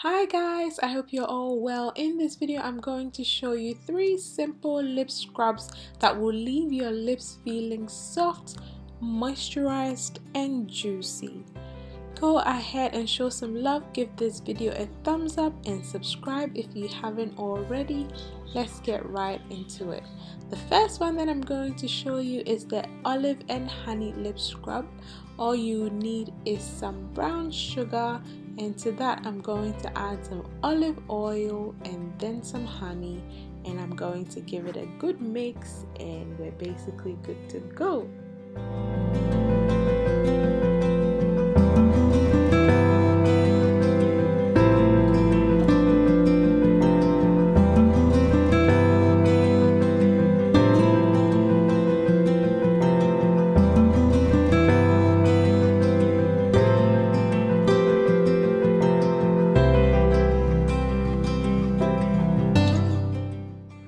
Hi guys, I hope you're all well. In this video I'm going to show you 3 simple lip scrubs that will leave your lips feeling soft, moisturized and juicy. Go ahead and show some love, give this video a thumbs up and subscribe if you haven't already. Let's get right into it. The first one that I'm going to show you is the olive and honey lip scrub. All you need is some brown sugar, and to that I'm going to add some olive oil and then some honey, and I'm going to give it a good mix and we're basically good to go.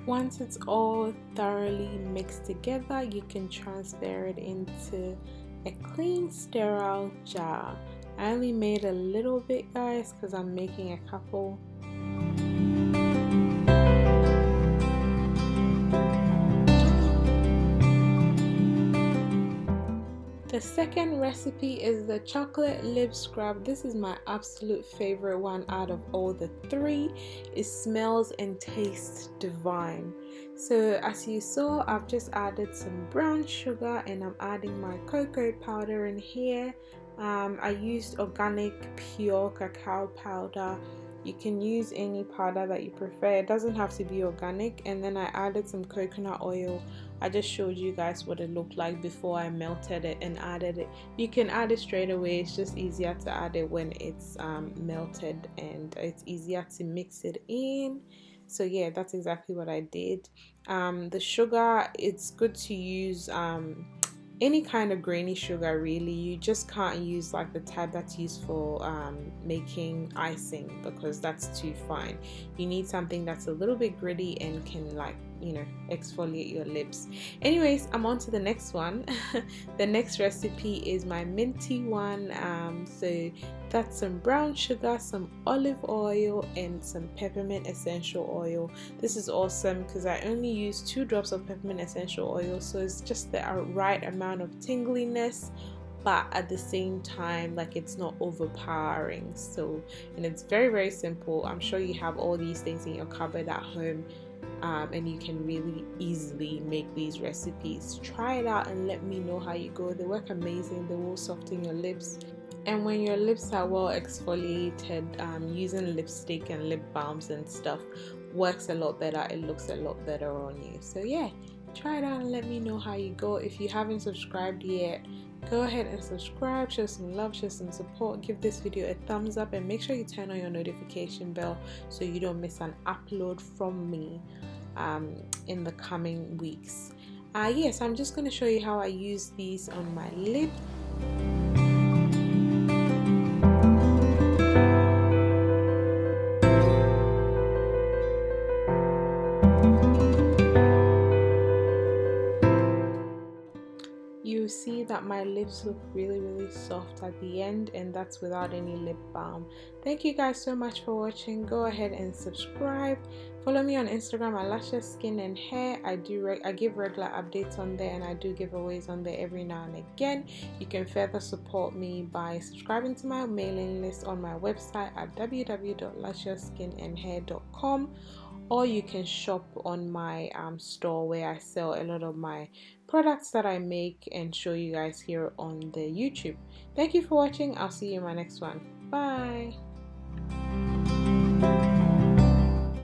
Once it's all thoroughly mixed together, you can transfer it into a clean, sterile jar. I only made a little bit, guys, because I'm making a couple. The second recipe is the chocolate lip scrub. This is my absolute favorite one out of all the 3. It smells and tastes divine. So as you saw, I've just added some brown sugar and I'm adding my cocoa powder in here. I used organic pure cacao powder. You can use any powder that you prefer. It doesn't have to be organic. And then I added some coconut oil. I just showed you guys what it looked like before I melted it and added it. You can add it straight away. It's just easier to add it when it's melted, and it's easier to mix it in. So yeah, that's exactly what I did. The sugar, it's good to use any kind of grainy sugar really. You just can't use like the type that's used for making icing, because that's too fine. You need something that's a little bit gritty and can, like, you know, exfoliate your lips. Anyways, I'm on to the next one. The next recipe is my minty one. So that's some brown sugar, some olive oil and some peppermint essential oil. This is awesome because I only use 2 drops of peppermint essential oil, so it's just the right amount of tingliness, but at the same time, like, it's not overpowering. So, and it's very simple. I'm sure you have all these things in your cupboard at home, and you can really easily make these recipes. Try it out and let me know how you go. They work amazing. They will soften your lips. And when your lips are well exfoliated, using lipstick and lip balms and stuff works a lot better. It looks a lot better on you. So yeah, try it out and let me know how you go. If you haven't subscribed yet, go ahead and subscribe, show some love, show some support, give this video a thumbs up, and make sure you turn on your notification bell so you don't miss an upload from me in the coming weeks. Yes, I'm just going to show you how I use these on my lip. You see that my lips look really soft at the end, and that's without any lip balm. Thank you guys so much for watching. Go ahead and subscribe. Follow me on Instagram at LusciousSkin&Hair. I give regular updates on there, and I do giveaways on there every now and again. You can further support me by subscribing to my mailing list on my website at www.LusciousSkin&Hair.com, or you can shop on my store where I sell a lot of my products that I make and show you guys here on the YouTube. Thank you for watching. I'll see you in my next one. Bye.